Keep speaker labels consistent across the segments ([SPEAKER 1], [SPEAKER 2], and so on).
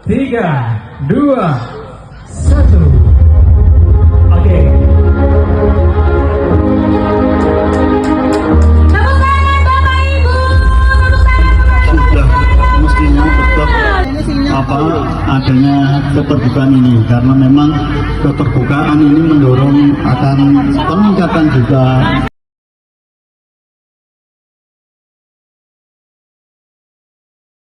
[SPEAKER 1] 3, 2, 1. Oke.
[SPEAKER 2] Sudah mestinya tetap adanya keterbukaan ini, karena memang keterbukaan ini mendorong akan peningkatan juga.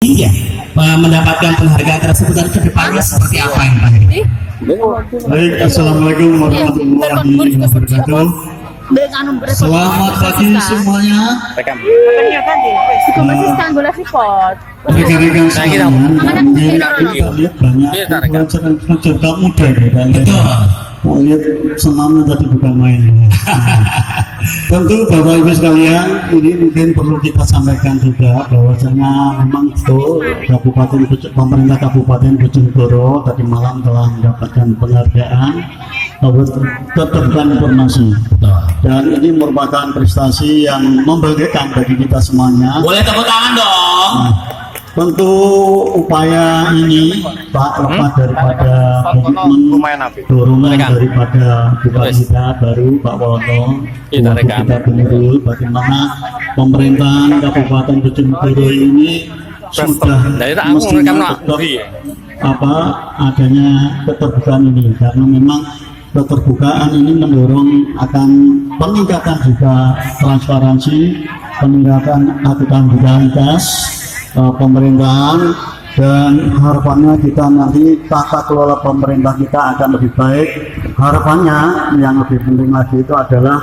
[SPEAKER 3] Iya, mendapatkan penghargaan tersebut dan kedepannya seperti apa yang Pak Heri?
[SPEAKER 2] Baik, assalamualaikum warahmatullahi wabarakatuh. Selamat pagi semuanya. Rekan-rekan sekalian, mungkin kita lihat banyak influencer muda kan. Mau lihat senamnya tadi bukan main. Tentu Bapak Ibu sekalian, ini mungkin perlu kita sampaikan juga bahwasanya memang betul pemerintah Kabupaten Bojonegoro tadi malam telah mendapatkan penghargaan keterbukaan informasi, dan ini merupakan prestasi yang membanggakan bagi kita semuanya.
[SPEAKER 3] Boleh tepuk tangan dong.
[SPEAKER 2] Tentu upaya ini Pak, lepas daripada komitmen dorongan daripada Bupati kita baru Pak Woto, kita benar bagaimana pemerintahan Kabupaten Bojonegoro ini sudah mestinya tetap adanya keterbukaan ini, karena memang keterbukaan ini mendorong akan peningkatan juga transparansi, peningkatan akuntabilitas pemerintahan, dan harapannya kita nanti tata kelola pemerintah kita akan lebih baik. Harapannya yang lebih penting lagi itu adalah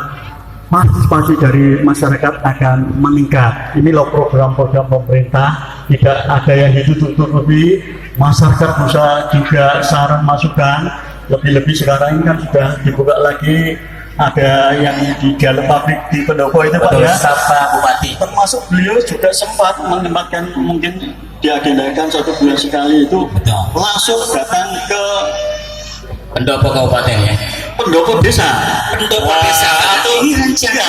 [SPEAKER 2] partisipasi dari masyarakat akan meningkat. Ini loh program-program pemerintah, tidak ada yang ditutup-tutupi, masyarakat bisa juga saran masukan. Lebih-lebih sekarang ini kan sudah dibuka lagi, ada yang di dalam pabrik di Pendopo itu Pak ya,
[SPEAKER 3] Pak Bupati.
[SPEAKER 2] Termasuk beliau juga sempat menyempatkan, mungkin diagendakan 1 bulan sekali itu langsung datang ke
[SPEAKER 3] Pendopo Kabupaten ya.
[SPEAKER 2] Pendopo desa.
[SPEAKER 3] Pendopo desa atau ini rencana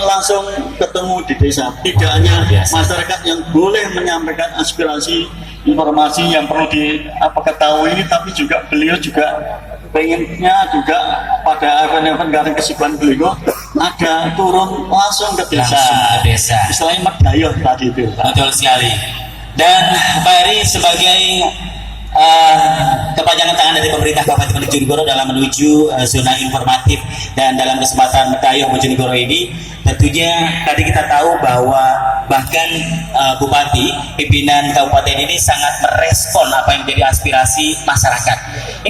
[SPEAKER 2] langsung ketemu di desa. Tidak hanya masyarakat yang boleh menyampaikan aspirasi, informasi yang perlu diketahui, tapi juga beliau juga pengennya juga pada event-event garing kesibukan beliau ada turun langsung ke desa. Istilahnya medayah tadi itu.
[SPEAKER 3] Betul sekali. Dan Pak Heri sebagai kepanjangan tangan dari pemerintah Kabupaten Bojonegoro dalam menuju zona informatif, dan dalam kesempatan Medayah Bojonegoro ini tentunya tadi kita tahu bahwa bahkan Bupati, pimpinan kabupaten ini sangat merespon apa yang menjadi aspirasi masyarakat.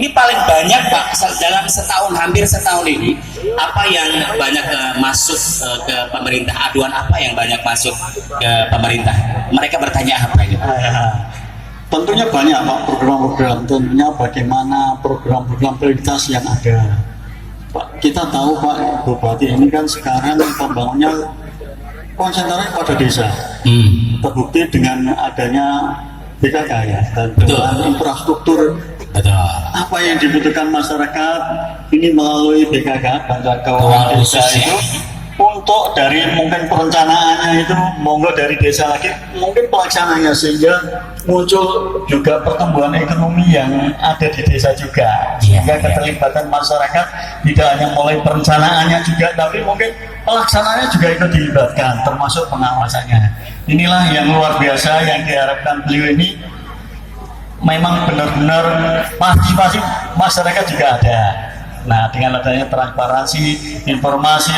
[SPEAKER 3] Ini paling banyak Pak dalam setahun, hampir setahun ini, apa yang banyak masuk ke pemerintah, aduan apa yang banyak masuk ke pemerintah, mereka bertanya apa ini?
[SPEAKER 2] Tentunya banyak Pak program-program, tentunya bagaimana program-program prioritas yang ada. Pak, kita tahu Pak Bupati ini kan sekarang pembangunnya konsentrasi pada desa. Terbukti dengan adanya BKK ya, dan dengan infrastruktur. Apa yang dibutuhkan masyarakat ini melalui BKK, Bantuan Keuangan Desa itu, untuk dari mungkin perencanaannya itu monggo dari desa lagi, mungkin pelaksananya, sehingga muncul juga pertumbuhan ekonomi yang ada di desa juga, sehingga keterlibatan masyarakat tidak hanya mulai perencanaannya juga, tapi mungkin pelaksanaannya juga ikut dilibatkan, termasuk pengawasannya. Inilah yang luar biasa yang diharapkan beliau ini. Memang benar-benar partisipasi masyarakat juga ada. Nah, dengan adanya transparansi, informasi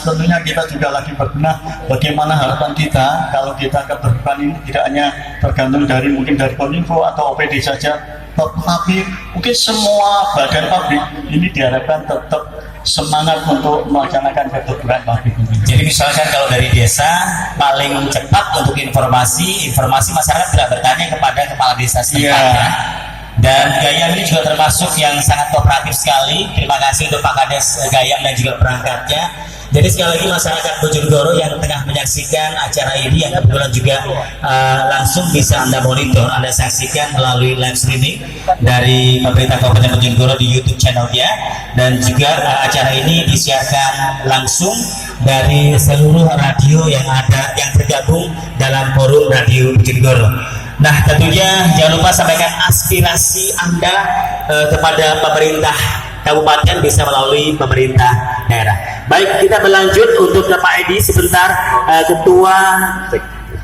[SPEAKER 2] tentunya kita juga lagi berbenah bagaimana harapan kita kalau kita keterbukaan ini tidak hanya tergantung dari mungkin dari Kominfo atau OPD saja, tapi mungkin semua badan pabrik ini diharapkan tetap semangat untuk melaksanakan keterbukaan pabrik.
[SPEAKER 3] Jadi misalkan kalau dari desa paling cepat untuk informasi masyarakat tidak bertanya kepada kepala desa setempat. Dan Gayam ini juga termasuk yang sangat kooperatif sekali. Terima kasih untuk Pak Kades Gayam dan juga perangkatnya. Jadi sekali lagi masyarakat Bojonegoro yang tengah menyaksikan acara ini, yang kebetulan juga langsung bisa Anda monitor, Anda saksikan melalui live streaming dari pemerintah Kabupaten Bojonegoro di YouTube channelnya, dan juga acara ini disiarkan langsung dari seluruh radio yang ada yang tergabung dalam forum Radio Bojonegoro. Nah, tentunya jangan lupa sampaikan aspirasi Anda kepada pemerintah kabupaten bisa melalui pemerintah daerah. Baik, kita berlanjut untuk Pak Edi sebentar, Ketua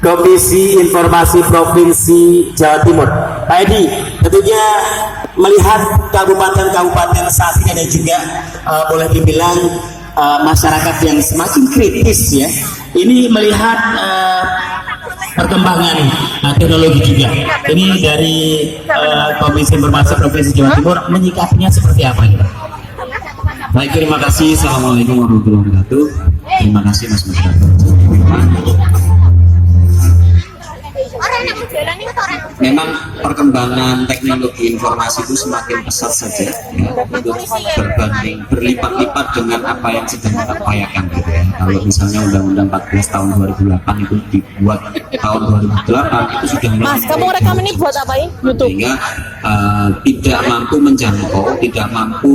[SPEAKER 3] Komisi Informasi Provinsi Jawa Timur. Pak Edi, tentunya melihat kabupaten-kabupaten saat ini dan juga boleh dibilang masyarakat yang semakin kritis ya. Ini melihat perkembangan teknologi juga. Ini dari Komisi Informasi Provinsi Jawa Timur menyikapinya seperti apa gitu?
[SPEAKER 4] Baik, terima kasih. Assalamualaikum warahmatullahi wabarakatuh. Terima kasih Mas Masyarakat. Memang perkembangan teknologi informasi itu semakin pesat saja ya, untuk berbanding berlipat-lipat dengan apa yang sedang kita upayakan gitu ya. Kalau misalnya Undang-Undang 14 tahun 2008 itu dibuat tahun 2008 itu sudah
[SPEAKER 5] Mas, kamu rekam ini buat apa ini? YouTube.
[SPEAKER 4] Sehingga tidak mampu menjangkau, tidak mampu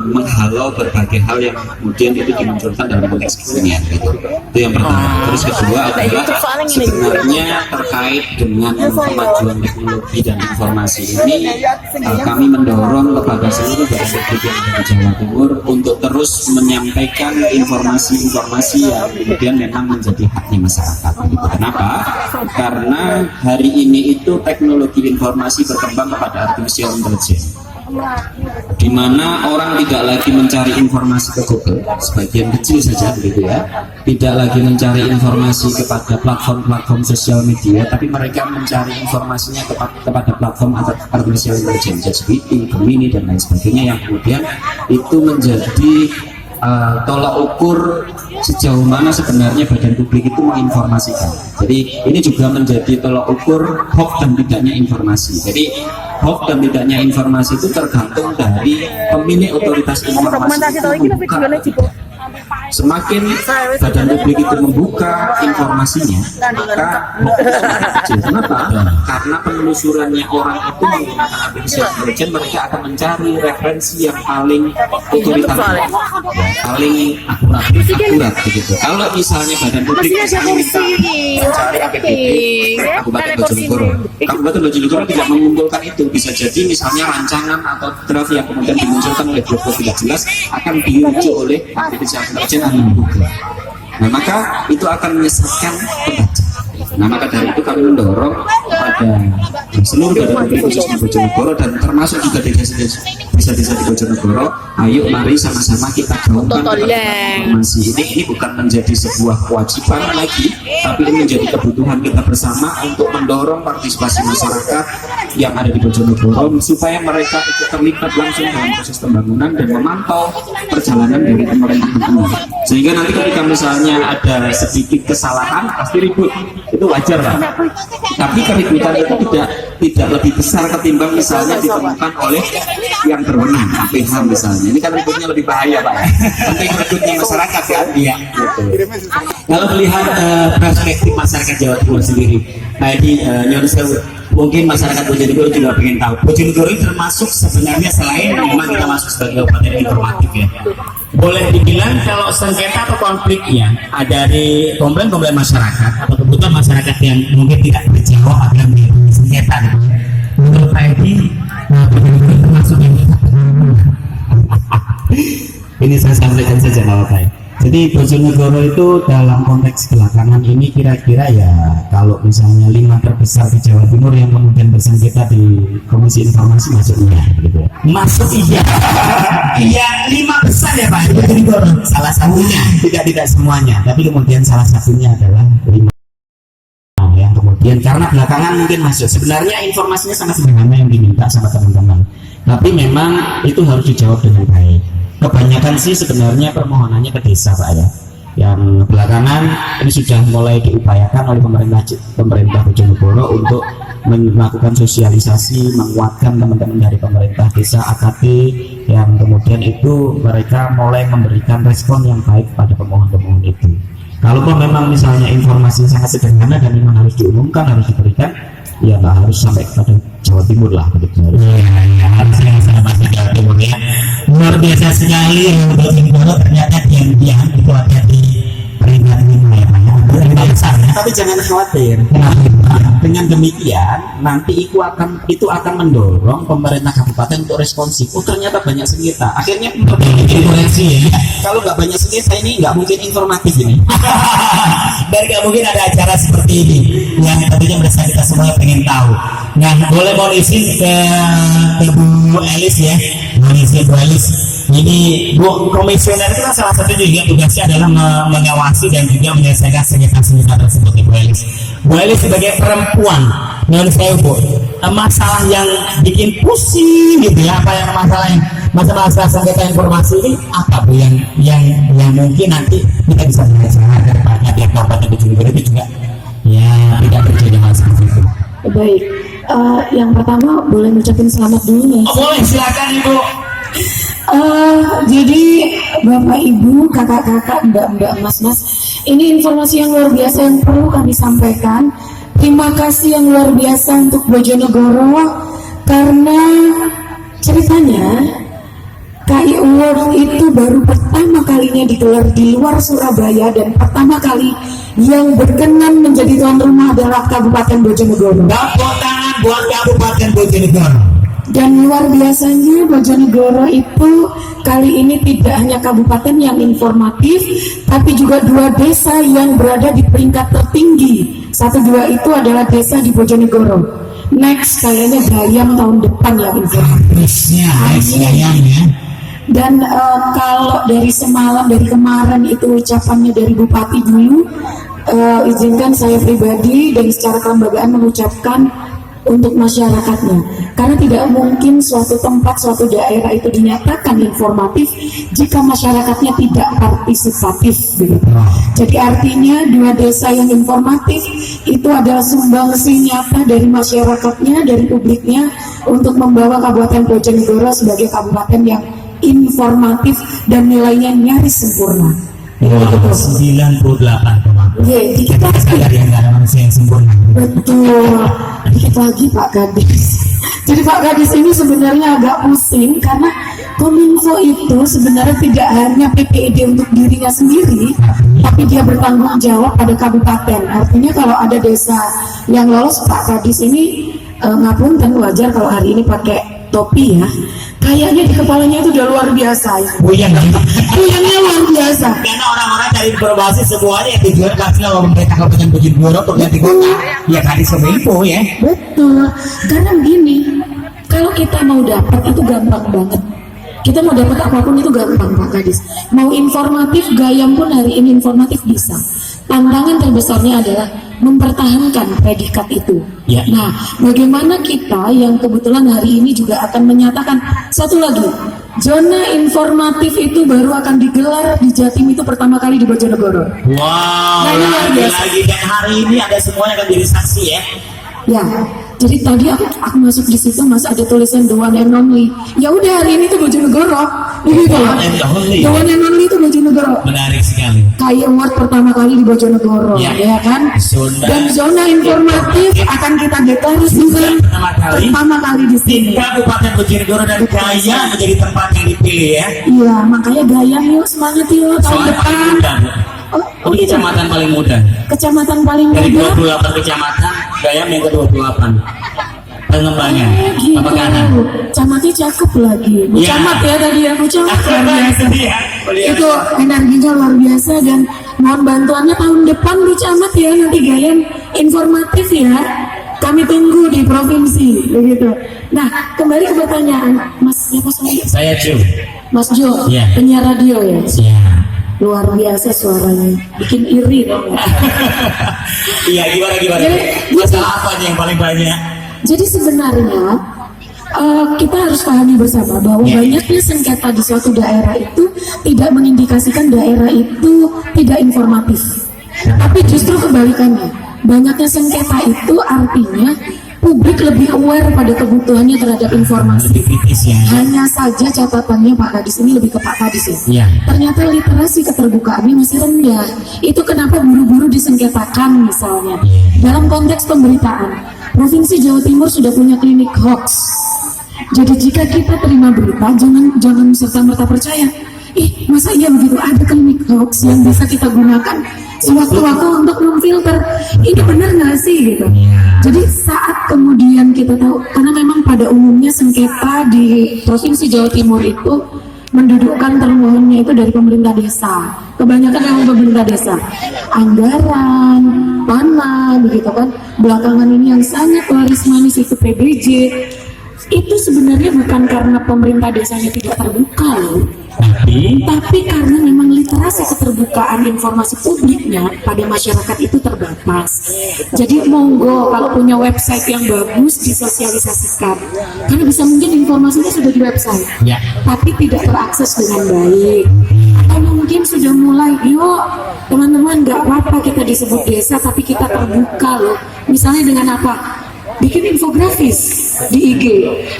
[SPEAKER 4] menghalau berbagai hal yang kemudian itu dimunculkan dalam konteks kekinian gitu. Itu yang pertama. Terus kedua adalah sebenarnya terkait dengan kemajuan teknologi dan informasi ini, kami mendorong kepada seluruh daerah publik yang ada di Jawa Timur untuk terus menyampaikan informasi-informasi yang kemudian memang menjadi haknya masyarakat. Kenapa? Karena hari ini itu teknologi informasi berkembang kepada artificial intelligence, di mana orang tidak lagi mencari informasi ke Google, sebagian kecil saja begitu ya, tidak lagi mencari informasi kepada platform-platform sosial media, tapi mereka mencari informasinya kepada platform artificial intelligence, ChatGPT, Gemini dan lain sebagainya, yang kemudian itu menjadi tolak ukur sejauh mana sebenarnya badan publik itu menginformasikan. Jadi ini juga menjadi tolak ukur hoax dan tidaknya informasi. Jadi hoax dan tidaknya informasi itu tergantung dari pemilik otoritas informasi itu membuka. Semakin badan publik itu membuka informasinya, maka kecil. Kenapa? Karena penelusurannya orang itu menggunakan artificial intelligence, mereka akan mencari referensi yang paling otoritatif, paling akurat begitu. Kalau misalnya badan publik mencari APBD Kabupaten Bojonegoro, Kabupaten Bojonegoro tidak mengumpulkan itu, bisa jadi misalnya rancangan atau draft yang kemudian dimunculkan oleh blog tidak jelas akan dirujuk oleh artificial intelligence. Nah, maka itu akan menyesatkan pembaca. Nah, maka dari itu kami mendorong pada seluruh badan publik khususnya Bojonegoro dan termasuk juga di desa-desa di Bojonegoro, ayo mari sama-sama kita gaungkan informasi ini bukan menjadi sebuah kewajiban lagi, tapi ini menjadi kebutuhan kita bersama untuk mendorong partisipasi masyarakat yang ada di Bojonegoro supaya mereka itu terlibat langsung dalam proses pembangunan dan memantau perjalanan dari pemerintahan ini. Sehingga nanti ketika misalnya ada sedikit kesalahan pasti ribut, itu wajar lah. Tapi keributan itu tidak lebih besar ketimbang misalnya ditemukan oleh yang berwenang, APH misalnya. Ini kan ributnya lebih bahaya Pak. Penting ributnya masyarakat kan. Iya.
[SPEAKER 3] Kalau melihat perspektif masyarakat Jawa Timur sendiri, tadi mungkin masyarakat Bojonegoro juga ingin tahu. Bojonegoro ini termasuk sebenarnya selain memang kita masuk sebagai kabupaten informatif ya. Boleh dibilang kalau sengketa atau konfliknya ada dari komplain-komplain masyarakat atau kebutuhan masyarakat yang mungkin tidak terjawab akan menjadi sengketa gitu. Menurut Pak Edi, Bojonegoro termasuk yang ini saya sampaikan saja Pak. Jadi Bojonegoro itu dalam konteks belakangan ini kira-kira ya kalau misalnya 5 terbesar di Jawa Timur yang kemudian bersengketa di Komisi Informasi masuk iya gitu. Masuk iya. Iya 5 besar ya Pak Bojonegoro. Salah satunya, tidak semuanya, tapi kemudian salah satunya adalah 5 yang kemudian karena belakangan mungkin masuk. Sebenarnya informasinya sangat sederhana yang diminta sama teman-teman. Tapi memang itu harus dijawab dengan baik. Kebanyakan sih sebenarnya permohonannya ke desa Pak ya, yang belakangan ini sudah mulai diupayakan oleh pemerintah Bojonegoro untuk melakukan sosialisasi, menguatkan teman-teman dari pemerintah desa AKT yang kemudian itu mereka mulai memberikan respon yang baik pada pemohon-pemohon itu. Kalaupun memang misalnya informasinya sangat sederhana dan memang harus diumumkan, harus diberikan, ya nggak harus sampai kepada Jawa Timur lah begitu. Ya, harusnya sama Jawa Timur ya. Luar biasa sekali Bojonegoro ternyata diam-diam itu ada di peringkat 5 ya Pak. berlima besar ya.
[SPEAKER 4] Tapi jangan khawatir. Dengan demikian nanti itu akan mendorong pemerintah kabupaten untuk responsif. Oh ternyata banyak sengketa. Akhirnya
[SPEAKER 3] Koreksi ya.
[SPEAKER 4] kalau nggak banyak sengketa ini nggak mungkin informatif ini.
[SPEAKER 3] Dan nggak mungkin ada acara seperti ini yang tentunya merasa kita semua pengen tahu. Nah, boleh mohon izin ke Bu Elis ya. Mohon izin Bu Elis. Ini Bu komisioner itu kan salah satu juga tugasnya adalah mengawasi dan juga menyelesaikan sengketa-sengketa tersebut Bu Elis. Bu Elis sebagai perempuan, menurut saya Bu, masalah yang bikin pusing gitu ya, apa yang masalah sengketa informasi ini apa Bu yang mungkin nanti kita bisa menyelesaikan ke depannya biar Kabupaten Bojonegoro itu juga ya tidak terjadi masalah seperti itu.
[SPEAKER 5] Baik, yang pertama boleh ngucapin selamat dulu nih.
[SPEAKER 3] Oh, boleh silakan Ibu.
[SPEAKER 5] Jadi Bapak Ibu, kakak-kakak, mbak-mbak, mas-mas, ini informasi yang luar biasa yang perlu kami sampaikan. Terima kasih yang luar biasa untuk Bojonegoro karena ceritanya KI Award itu baru pertama kalinya digelar di luar Surabaya dan pertama kali yang berkenan menjadi tuan rumah adalah Kabupaten Bojonegoro.
[SPEAKER 3] Tepuk tangan buat Kabupaten Bojonegoro.
[SPEAKER 5] Dan luar biasanya Bojonegoro itu kali ini tidak hanya kabupaten yang informatif, tapi juga 2 desa yang berada di peringkat tertinggi. 1-2 itu adalah desa di Bojonegoro. Next kayaknya Gayam tahun depan ya informatif.
[SPEAKER 3] Gayam ya.
[SPEAKER 5] Dan kalau dari semalam, dari kemarin itu ucapannya dari Bupati dulu, izinkan saya pribadi dan secara kelembagaan mengucapkan untuk masyarakatnya, karena tidak mungkin suatu tempat, suatu daerah itu dinyatakan informatif jika masyarakatnya tidak partisipatif begitu. Jadi artinya 2 desa yang informatif itu adalah sumbangsi nyata dari masyarakatnya, dari publiknya untuk membawa Kabupaten Bojonegoro sebagai kabupaten yang informatif dan nilainya nyaris sempurna.
[SPEAKER 3] Wow, 98.
[SPEAKER 5] Iya, dikit
[SPEAKER 3] Kita
[SPEAKER 5] lagi.
[SPEAKER 3] sadar yang nggak ada manusia yang sempurna.
[SPEAKER 5] Betul. Dikit lagi Pak Kadis. Jadi Pak Kadis ini sebenarnya agak pusing karena Kominfo itu sebenarnya tidak hanya PPID untuk dirinya sendiri, tapi dia bertanggung jawab pada kabupaten. Artinya kalau ada desa yang lolos, Pak Kadis ini ngapunten, wajar kalau hari ini pakai topi ya. Kayaknya di kepalanya itu udah luar biasa ya.
[SPEAKER 3] Buyang ya.
[SPEAKER 5] Buyangnya luar biasa.
[SPEAKER 3] Karena orang-orang dari informasi semuanya yang tujuan pasti kalau pemerintah Kabupaten Bojonegoro untuk ganti kota, ya kali Kominfo ya.
[SPEAKER 5] Betul. Karena begini, kalau kita mau dapat itu gampang banget. Kita mau dapat apapun itu gampang Pak Kadis. Mau informatif, Gayam pun hari ini informatif bisa. Tantangan terbesarnya adalah mempertahankan predikat itu.
[SPEAKER 3] Ya.
[SPEAKER 5] Nah, bagaimana kita yang kebetulan hari ini juga akan menyatakan satu lagi, zona informatif itu baru akan digelar di Jatim itu pertama kali di Bojonegoro.
[SPEAKER 3] Wow,
[SPEAKER 5] Nah, ini luar biasa.
[SPEAKER 3] lagi dan hari ini ada semuanya akan jadi saksi ya.
[SPEAKER 5] Ya, jadi tadi aku masuk di situ mas ada tulisan the one and only. Ya udah hari ini tuh Bojonegoro, gitu loh.
[SPEAKER 3] And only.
[SPEAKER 5] The one and only itu Bojonegoro.
[SPEAKER 3] Menarik sekali.
[SPEAKER 5] KI Award pertama kali di Bojonegoro,
[SPEAKER 3] Ya.
[SPEAKER 5] ya kan?
[SPEAKER 3] Zona.
[SPEAKER 5] Dan zona informatif akan kita deklarasikan pertama kali di sini.
[SPEAKER 3] Di Kabupaten Bojonegoro dan Gaya menjadi tempat yang dipilih ya.
[SPEAKER 5] Iya, makanya Gayam yuk semangat yuk tahun
[SPEAKER 3] Soalnya paling
[SPEAKER 5] depan.
[SPEAKER 3] mudah.
[SPEAKER 5] Oh
[SPEAKER 3] Ini
[SPEAKER 5] iya,
[SPEAKER 3] kecamatan paling mudah.
[SPEAKER 5] kecamatan paling
[SPEAKER 3] Dari
[SPEAKER 5] muda.
[SPEAKER 3] 28 kecamatan, Gayam yang ke-28. Pengembangan,
[SPEAKER 5] Gitu.
[SPEAKER 3] apa kanan?
[SPEAKER 5] Camatnya cakep lagi. Bu
[SPEAKER 3] Ya.
[SPEAKER 5] Camat ya tadi ya, Bu Camat luar biasa.
[SPEAKER 3] Iya, beliau.
[SPEAKER 5] Itu energinya luar biasa dan mohon bantuannya tahun depan Bu Camat ya, nanti Gayam informatif ya. Kami tunggu di provinsi begitu. Nah, kembali ke pertanyaan Mas siapa saya?
[SPEAKER 3] Saya Ju.
[SPEAKER 5] Mas Jo,
[SPEAKER 3] Ya.
[SPEAKER 5] penyiar radio ya.
[SPEAKER 3] Ya.
[SPEAKER 5] Luar biasa suaranya, bikin iri dong.
[SPEAKER 3] Iya, gimana?
[SPEAKER 5] Jadi,
[SPEAKER 3] Masalah apa nih yang paling banyak?
[SPEAKER 5] Jadi sebenarnya kita harus pahami bersama bahwa
[SPEAKER 3] Ya.
[SPEAKER 5] banyaknya sengketa di suatu daerah itu tidak mengindikasikan daerah itu tidak informatif, tapi justru kebalikannya. Banyaknya sengketa itu artinya publik lebih aware pada kebutuhannya terhadap informasi.
[SPEAKER 3] Lebih kritis ya.
[SPEAKER 5] Hanya saja catatannya Pak Kadis ini lebih ke Pak Kadis ya.
[SPEAKER 3] Iya.
[SPEAKER 5] Ternyata literasi keterbukaannya masih rendah. Itu kenapa buru-buru disengketakan misalnya. Dalam konteks pemberitaan, Provinsi Jawa Timur sudah punya klinik hoax. Jadi jika kita terima berita, jangan serta-merta percaya. Masa iya begitu? Ada klinik hoax yang bisa kita gunakan sewaktu-waktu untuk memfilter ini benar nggak sih gitu. Jadi saat kemudian kita tahu, karena memang pada umumnya sengketa di Provinsi Jawa Timur itu mendudukkan termohonnya itu dari pemerintah desa, kebanyakan memang pemerintah desa, anggaran, tanah, begitu kan. Belakangan ini yang sangat laris manis itu PBJ. Itu sebenarnya bukan karena pemerintah desanya tidak terbuka loh, tapi karena memang literasi keterbukaan informasi publiknya pada masyarakat itu terbatas. Jadi monggo kalau punya website yang bagus disosialisasikan, karena bisa mungkin informasinya sudah di website, tapi tidak terakses dengan baik. Atau mungkin sudah mulai, yuk teman-teman nggak apa-apa kita disebut desa tapi kita terbuka loh. Misalnya dengan apa? Bikin infografis di IG,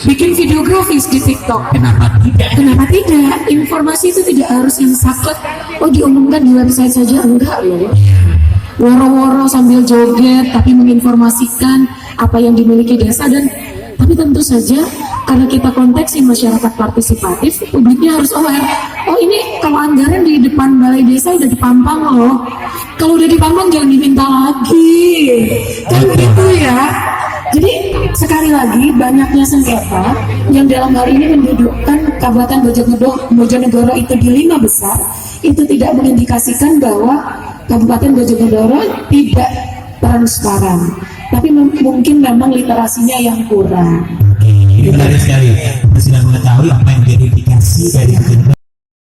[SPEAKER 5] bikin videografis di TikTok. Kenapa tidak? Kenapa tidak? Informasi itu tidak harus yang saklek, oh diumumkan di website saja, enggak loh. Woro-woro sambil joget tapi menginformasikan apa yang dimiliki desa. Dan tapi tentu saja karena kita konteksi masyarakat partisipatif, publiknya harus aware. Oh ini kalau anggaran di depan balai desa udah dipampang loh. Kalau udah dipampang jangan diminta lagi. Kan gitu ya. Jadi sekali lagi banyaknya sengketa yang dalam hal ini mendudukkan Kabupaten Bojonegoro itu di 5 besar, itu tidak mengindikasikan bahwa Kabupaten Bojonegoro tidak transparan, tapi mungkin memang literasinya yang kurang.
[SPEAKER 1] Ini menarik sekali. Kita sudah mengetahui apa yang jadi indikasi dari